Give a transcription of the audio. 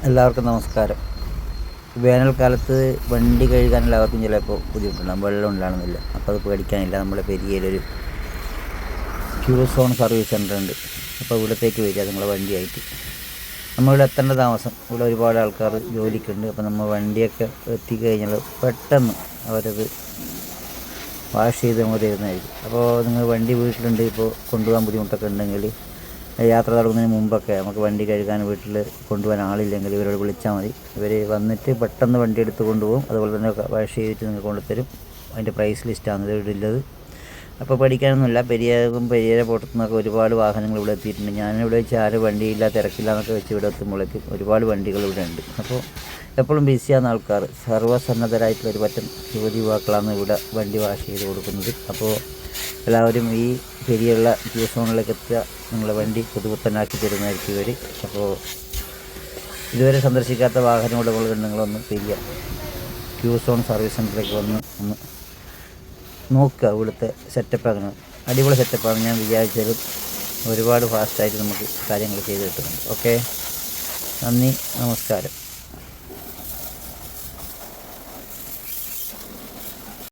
എല്ലാവർക്കും നമസ്കാരം. വേനൽക്കാലത്ത് വണ്ടി കഴുകാൻ എല്ലാവർക്കും ചിലപ്പോൾ ബുദ്ധിമുട്ടുണ്ടാകും, വെള്ളം ഉണ്ടാകുന്നില്ല. അപ്പോൾ അത് പേടിക്കാനില്ല. നമ്മുടെ പെരിയയിലൊരു ക്യൂസോൺ സർവീസ് സെൻ്റർ ഉണ്ട്. അപ്പോൾ ഇവിടത്തേക്ക് വരിക നിങ്ങളെ വണ്ടിയായിട്ട്. നമ്മളിവിടെ എത്തേണ്ട താമസം, ഇവിടെ ഒരുപാട് ആൾക്കാർ ജോലിക്കുണ്ട്. അപ്പോൾ നമ്മൾ വണ്ടിയൊക്കെ എത്തിക്കഴിഞ്ഞാൽ പെട്ടെന്ന് അവരത് വാഷ് ചെയ്ത് നമ്മൾ തരുന്നതായിരിക്കും. അപ്പോൾ നിങ്ങൾ വണ്ടി വീട്ടിലുണ്ട്, ഇപ്പോൾ കൊണ്ടുപോകാൻ ബുദ്ധിമുട്ടൊക്കെ ഉണ്ടെങ്കിൽ, യാത്ര തുടങ്ങുന്നതിന് മുമ്പൊക്കെ നമുക്ക് വണ്ടി കഴുകാൻ വീട്ടിൽ കൊണ്ടുപോകാൻ ആളില്ലെങ്കിൽ ഇവരോട് വിളിച്ചാൽ മതി. ഇവർ വന്നിട്ട് പെട്ടെന്ന് വണ്ടി എടുത്ത് കൊണ്ടുപോകും. അതുപോലെ തന്നെ വാഷ് ചെയ്തിട്ട് നിങ്ങൾക്ക് കൊണ്ടുതരും. അതിൻ്റെ പ്രൈസ് ലിസ്റ്റാണ് ഇവിടുള്ളത്. അപ്പോൾ പഠിക്കാനൊന്നുമില്ല. പെരിയരെ പുറത്തു നിന്നൊക്കെ ഒരുപാട് വാഹനങ്ങൾ ഇവിടെ എത്തിയിട്ടുണ്ട്. ഞാനിവിടെ വെച്ച് ആരും വണ്ടിയില്ല, തിരക്കില്ല എന്നൊക്കെ വെച്ച് ഇവിടെ എത്തുമ്പോഴേക്ക് ഒരുപാട് വണ്ടികൾ ഇവിടെ ഉണ്ട്. അപ്പോൾ എപ്പോഴും ബിസിയാണ് ആൾക്കാർ. സർവ്വസന്നദ്ധരായിട്ടുള്ള ഒരു പറ്റം യുവതിയുവാക്കളാണ് ഇവിടെ വണ്ടി വാഷ് ചെയ്ത് കൊടുക്കുന്നത്. അപ്പോൾ എല്ലാവരും ഈ പെരിയുള്ള ക്യൂസോണിലേക്ക് എത്തുക. നിങ്ങളെ വണ്ടി പുതുപുത്തനാക്കി തരുന്നതായിരിക്കും ഇവർ. അപ്പോൾ ഇതുവരെ സന്ദർശിക്കാത്ത വാഹന ഉടമകൾ നിങ്ങളൊന്ന് പെരിയ ക്യൂസോൺ സർവീസ് സെൻ്ററിലേക്ക് ഒന്ന് നോക്കുക. ഇവിടുത്തെ സെറ്റപ്പ് അങ്ങനെ അടിപൊളി സെറ്റപ്പാണ്. ഞാൻ വിചാരിച്ചാലും ഒരുപാട് ഫാസ്റ്റായിട്ട് നമുക്ക് കാര്യങ്ങൾ ചെയ്ത് കിട്ടുന്നുണ്ട്. ഓക്കെ, നന്ദി, നമസ്കാരം.